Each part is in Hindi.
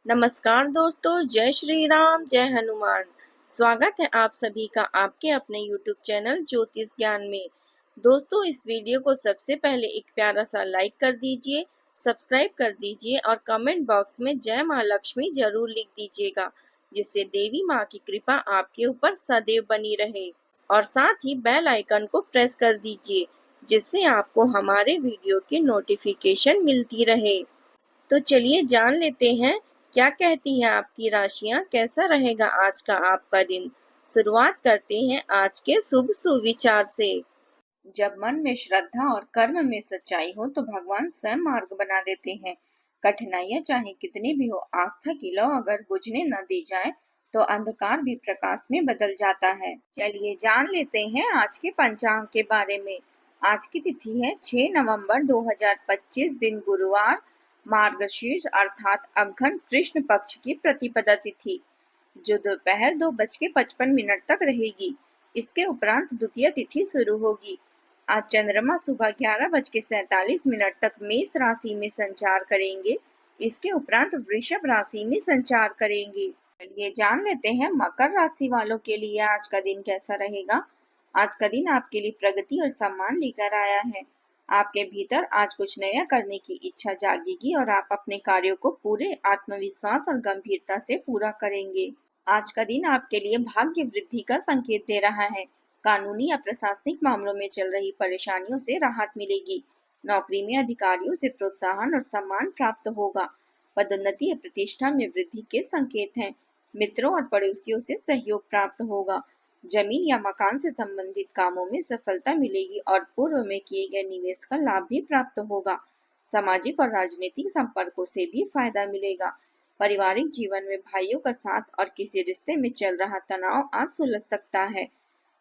नमस्कार दोस्तों, जय श्री राम, जय हनुमान। स्वागत है आप सभी का आपके अपने YouTube चैनल ज्योतिष ज्ञान में। दोस्तों, इस वीडियो को सबसे पहले एक प्यारा सा लाइक कर दीजिए, सब्सक्राइब कर दीजिए और कमेंट बॉक्स में जय माँ लक्ष्मी जरूर लिख दीजिएगा, जिससे देवी माँ की कृपा आपके ऊपर सदैव बनी रहे। और साथ ही बेल आइकन को प्रेस कर दीजिए, जिससे आपको हमारे वीडियो की नोटिफिकेशन मिलती रहे। तो चलिए जान लेते हैं क्या कहती हैं आपकी राशियां, कैसा रहेगा आज का आपका दिन। शुरुआत करते हैं आज के शुभ सुविचार से। जब मन में श्रद्धा और कर्म में सच्चाई हो तो भगवान स्वयं मार्ग बना देते हैं। कठिनाइयां चाहे कितनी भी हो, आस्था की लौ अगर बुझने न दी जाए तो अंधकार भी प्रकाश में बदल जाता है। चलिए जान लेते हैं आज के पंचांग के बारे में। आज की तिथि है 6 नवंबर 2025, दिन गुरुवार, मार्गशीर्ष अर्थात अघ्न कृष्ण पक्ष की प्रतिपदा तिथि, जो दोपहर 2:55 तक रहेगी। इसके उपरांत द्वितीय तिथि शुरू होगी। आज चंद्रमा सुबह 11:47 तक मेष राशि में संचार करेंगे। इसके उपरांत वृषभ राशि में संचार करेंगे। चलिए जान लेते हैं मकर राशि वालों के लिए आज का दिन कैसा रहेगा। आज का दिन आपके लिए प्रगति और सम्मान लेकर आया है। आपके भीतर आज कुछ नया करने की इच्छा जागेगी और आप अपने कार्यों को पूरे आत्मविश्वास और गंभीरता से पूरा करेंगे। आज का दिन आपके लिए भाग्य वृद्धि का संकेत दे रहा है। कानूनी या प्रशासनिक मामलों में चल रही परेशानियों से राहत मिलेगी। नौकरी में अधिकारियों से प्रोत्साहन और सम्मान प्राप्त होगा। पदोन्नति या प्रतिष्ठा में वृद्धि के संकेत हैं। मित्रों और पड़ोसियों से सहयोग प्राप्त होगा। जमीन या मकान से संबंधित कामों में सफलता मिलेगी और पूर्व में किए गए निवेश का लाभ भी प्राप्त होगा। सामाजिक और राजनीतिक संपर्कों से भी फायदा मिलेगा। पारिवारिक जीवन में भाइयों का साथ और किसी रिश्ते में चल रहा तनाव आज सुलझ सकता है।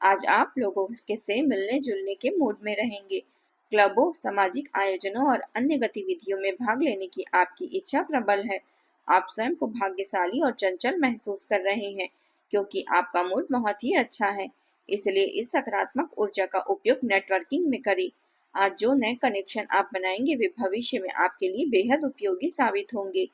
आज आप लोगों के से मिलने जुलने के मूड में रहेंगे। क्लबों, सामाजिक आयोजनों और अन्य गतिविधियों में भाग लेने की आपकी इच्छा प्रबल है। आप स्वयं को भाग्यशाली और चंचल महसूस कर रहे हैं, क्योंकि आपका मूड बहुत ही अच्छा है। इसलिए इस सकारात्मक ऊर्जा का उपयोग नेटवर्किंग में करें। आज जो नए कनेक्शन आप बनाएंगे वे भविष्य में आपके लिए बेहद उपयोगी साबित होंगे।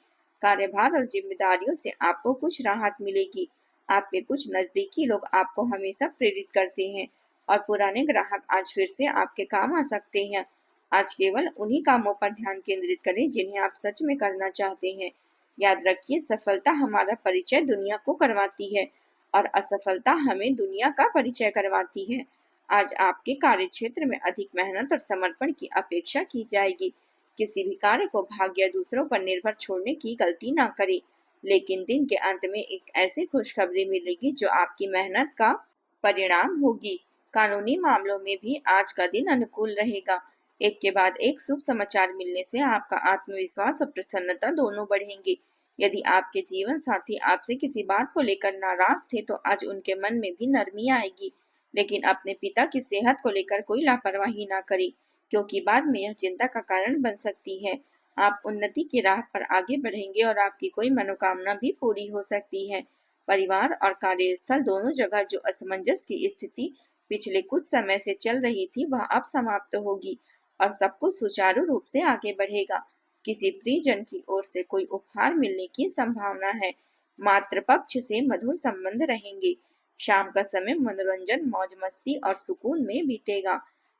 कार्यभार और जिम्मेदारियों से आपको कुछ राहत मिलेगी। आपके कुछ नजदीकी लोग आपको हमेशा प्रेरित करते हैं और पुराने ग्राहक आज फिर से आपके काम आ सकते हैं। आज केवल उन्हीं कामों पर ध्यान केंद्रित करें जिन्हें आप सच में करना चाहते हैं। याद रखिए, सफलता हमारा परिचय दुनिया को करवाती है और असफलता हमें दुनिया का परिचय करवाती है। आज आपके कार्य क्षेत्र में अधिक मेहनत और समर्पण की अपेक्षा की जाएगी। किसी भी कार्य को भाग्य या दूसरों पर निर्भर छोड़ने की गलती ना करें, लेकिन दिन के अंत में एक ऐसी खुशखबरी मिलेगी जो आपकी मेहनत का परिणाम होगी। कानूनी मामलों में भी आज का दिन अनुकूल रहेगा। एक के बाद एक शुभ समाचार मिलने से आपका आत्मविश्वास और प्रसन्नता दोनों बढ़ेंगे। यदि आपके जीवन साथी आपसे किसी बात को लेकर नाराज थे तो आज उनके मन में भी नरमी आएगी। लेकिन अपने पिता की सेहत को लेकर कोई लापरवाही ना करें, क्योंकि बाद में यह चिंता का कारण बन सकती है। आप उन्नति की राह पर आगे बढ़ेंगे और आपकी कोई मनोकामना भी पूरी हो सकती है। परिवार और कार्यस्थल दोनों जगह जो असमंजस की स्थिति पिछले कुछ समय से चल रही थी वह अब समाप्त होगी और सब कुछ सुचारू रूप से आगे बढ़ेगा। किसी प्रियजन की ओर से कोई उपहार मिलने की संभावना है। मातृपक्ष से मधुर संबंध रहेंगे। शाम का समय मनोरंजन, मौज मस्ती और सुकून में बीतेगा।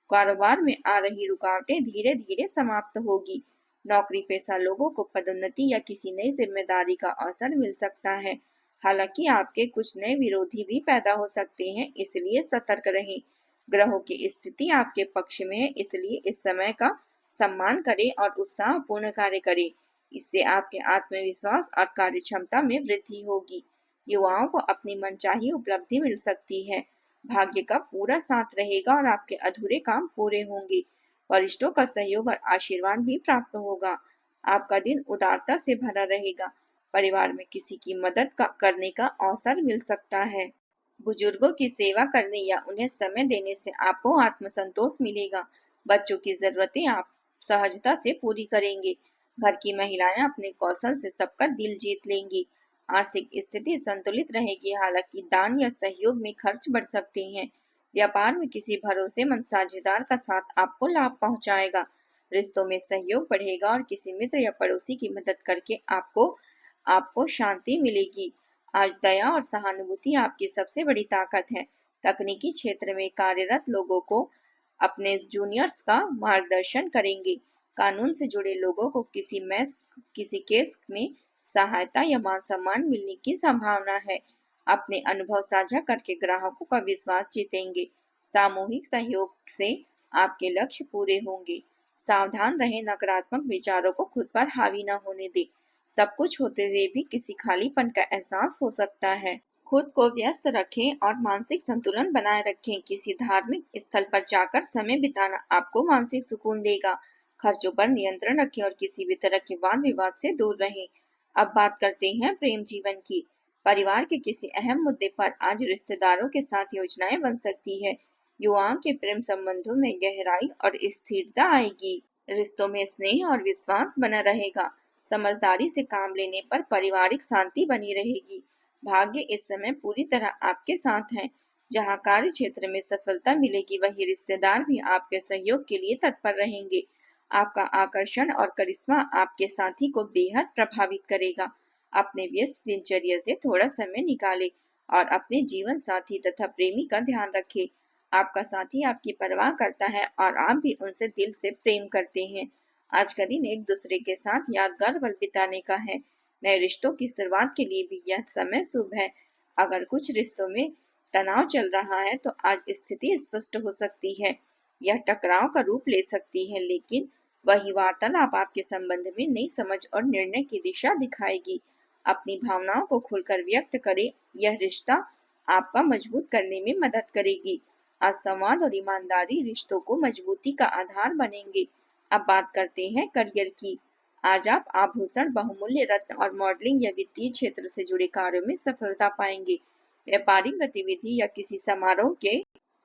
कारोबार में आ रही रुकावटें धीरे धीरे समाप्त होगी। नौकरी पेशा लोगों को पदोन्नति या किसी नई जिम्मेदारी का अवसर मिल सकता है। हालांकि आपके कुछ नए विरोधी भी पैदा हो सकते हैं, इसलिए सतर्क रहें। ग्रहों की स्थिति आपके पक्ष में है, इसलिए इस समय का सम्मान करें और उत्साहपूर्ण कार्य करें। इससे आपके आत्मविश्वास और कार्य क्षमता में वृद्धि होगी। युवाओं को अपनी मनचाही उपलब्धि मिल सकती है। भाग्य का पूरा साथ रहेगा और आपके अधूरे काम पूरे होंगे। वरिष्ठों का सहयोग और आशीर्वाद भी प्राप्त होगा। आपका दिन उदारता से भरा रहेगा। परिवार में किसी की मदद करने का अवसर मिल सकता है। बुजुर्गों की सेवा करने या उन्हें समय देने से आपको आत्मसंतोष मिलेगा। बच्चों की जरूरतें आप सहजता से पूरी करेंगे। घर की महिलाएं अपने कौशल से सबका दिल जीत लेंगी। आर्थिक स्थिति संतुलित रहेगी, हालांकि दान या सहयोग में खर्च बढ़ सकते हैं। व्यापार में किसी भरोसेमंद साझेदार का साथ आपको लाभ पहुंचाएगा। रिश्तों में सहयोग बढ़ेगा और किसी मित्र या पड़ोसी की मदद करके आपको आपको शांति मिलेगी। आज दया और सहानुभूति आपकी सबसे बड़ी ताकत है। तकनीकी क्षेत्र में कार्यरत लोगों को अपने जूनियर्स का मार्गदर्शन करेंगे। कानून से जुड़े लोगों को किसी केस में सहायता या मान सम्मान मिलने की संभावना है। अपने अनुभव साझा करके ग्राहकों का विश्वास जीतेंगे। सामूहिक सहयोग से आपके लक्ष्य पूरे होंगे। सावधान रहें, नकारात्मक विचारों को खुद पर हावी न होने दें। सब कुछ होते हुए भी किसी खालीपन का एहसास हो सकता है। खुद को व्यस्त रखें और मानसिक संतुलन बनाए रखें। किसी धार्मिक स्थल पर जाकर समय बिताना आपको मानसिक सुकून देगा। खर्चों पर नियंत्रण रखें और किसी भी तरह के वाद विवाद से दूर रहें। अब बात करते हैं प्रेम जीवन की। परिवार के किसी अहम मुद्दे पर आज रिश्तेदारों के साथ योजनाएं बन सकती है। युवाओं के प्रेम संबंधों में गहराई और स्थिरता आएगी। रिश्तों में स्नेह और विश्वास बना रहेगा। समझदारी से काम लेने पर पारिवारिक शांति बनी रहेगी। भाग्य इस समय पूरी तरह आपके साथ है। जहां कार्य क्षेत्र में सफलता मिलेगी, वहीं रिश्तेदार भी आपके सहयोग के लिए तत्पर रहेंगे। आपका आकर्षण और करिश्मा आपके साथी को बेहद प्रभावित करेगा। अपने व्यस्त दिनचर्या से थोड़ा समय निकालें और अपने जीवन साथी तथा प्रेमी का ध्यान रखें। आपका साथी आपकी परवाह करता है और आप भी उनसे दिल से प्रेम करते हैं। आज का दिन एक दूसरे के साथ यादगार पल बिताने का है। नए रिश्तों की शुरुआत के लिए भी यह समय शुभ है। अगर कुछ रिश्तों में तनाव चल रहा है तो आज स्थिति स्पष्ट हो सकती है। यह टकराव का रूप ले सकती है, लेकिन वही वार्तालाप आपके संबंध में नई समझ और निर्णय की दिशा दिखाएगी। अपनी भावनाओं को खुलकर व्यक्त करें, यह रिश्ता आपका मजबूत करने में मदद करेगी। आज संवाद और ईमानदारी रिश्तों को मजबूती का आधार बनेंगे। अब बात करते हैं करियर की। आज आप आभूषण, बहुमूल्य रत्न और मॉडलिंग या वित्तीय क्षेत्र से जुड़े कार्यों में सफलता पाएंगे। व्यापारिक गतिविधि या किसी समारोह के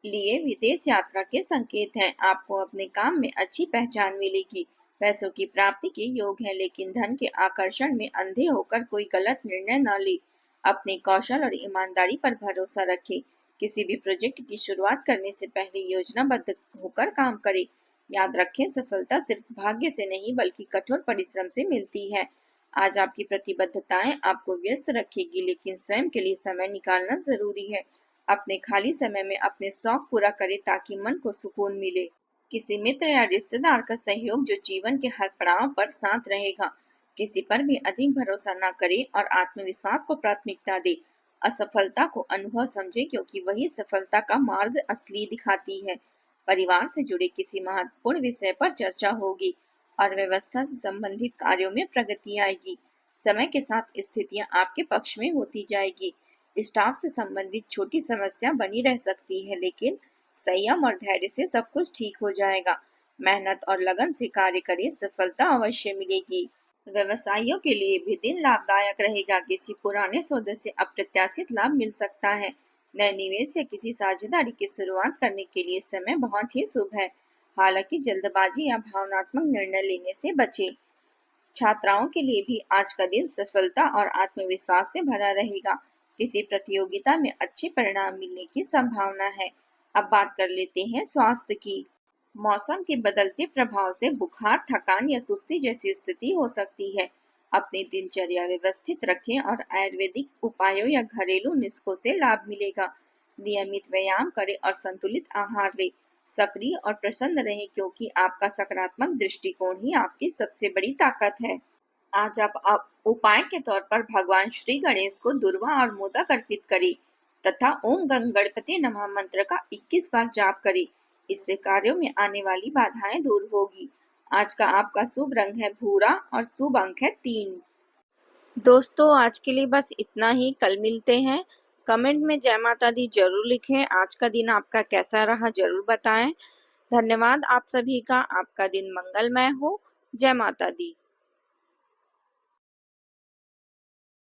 लिए विदेश यात्रा के संकेत हैं। आपको अपने काम में अच्छी पहचान मिलेगी। पैसों की प्राप्ति के योग है, लेकिन धन के आकर्षण में अंधे होकर कोई गलत निर्णय न ले। अपने कौशल और ईमानदारी पर भरोसा रखें। किसी भी प्रोजेक्ट की शुरुआत करने से पहले योजनाबद्ध होकर काम करें। याद रखें, सफलता सिर्फ भाग्य से नहीं बल्कि कठोर परिश्रम से मिलती है। आज आपकी प्रतिबद्धताएं आपको व्यस्त रखेगी, लेकिन स्वयं के लिए समय निकालना जरूरी है। अपने खाली समय में अपने शौक पूरा करें ताकि मन को सुकून मिले। किसी मित्र या रिश्तेदार का सहयोग जो जीवन के हर पड़ाव पर साथ रहेगा। किसी पर भी अधिक भरोसा न करें और आत्मविश्वास को प्राथमिकता दे। असफलता को अनुभव समझे, क्योंकि वही सफलता का मार्ग असली दिखाती है। परिवार से जुड़े किसी महत्वपूर्ण विषय पर चर्चा होगी और व्यवस्था से संबंधित कार्यों में प्रगति आएगी। समय के साथ स्थितियां आपके पक्ष में होती जाएगी। स्टाफ से संबंधित छोटी समस्या बनी रह सकती है, लेकिन संयम और धैर्य से सब कुछ ठीक हो जाएगा। मेहनत और लगन से कार्य करें, सफलता अवश्य मिलेगी। व्यवसायियों के लिए भी दिन लाभदायक रहेगा। किसी पुराने सौदे से अप्रत्याशित लाभ मिल सकता है। नए निवेश या किसी साझेदारी की शुरुआत करने के लिए समय बहुत ही शुभ है। हालांकि जल्दबाजी या भावनात्मक निर्णय लेने से बचें। छात्राओं के लिए भी आज का दिन सफलता और आत्मविश्वास से भरा रहेगा। किसी प्रतियोगिता में अच्छे परिणाम मिलने की संभावना है। अब बात कर लेते हैं स्वास्थ्य की। मौसम के बदलते प्रभाव से बुखार, थकान या सुस्ती जैसी स्थिति हो सकती है। अपनी दिनचर्या व्यवस्थित रखें और आयुर्वेदिक उपायों या घरेलू नुस्खों से लाभ मिलेगा। नियमित व्यायाम करें और संतुलित आहार लें। सक्रिय और प्रसन्न रहें, क्योंकि आपका सकारात्मक दृष्टिकोण ही आपकी सबसे बड़ी ताकत है। आज आप उपाय के तौर पर भगवान श्री गणेश को दुर्वा और मोदक अर्पित करें तथा ओम गंग गणपति नमः मंत्र का 21 बार जाप करें। इससे कार्यों में आने वाली बाधाएं दूर होगी। आज का आपका शुभ रंग है भूरा और शुभ अंक है 3। दोस्तों, आज के लिए बस इतना ही। कल मिलते हैं। कमेंट में जय माता दी जरूर लिखें। आज का दिन आपका कैसा रहा जरूर बताएं। धन्यवाद आप सभी का। आपका दिन मंगलमय हो। जय माता दी।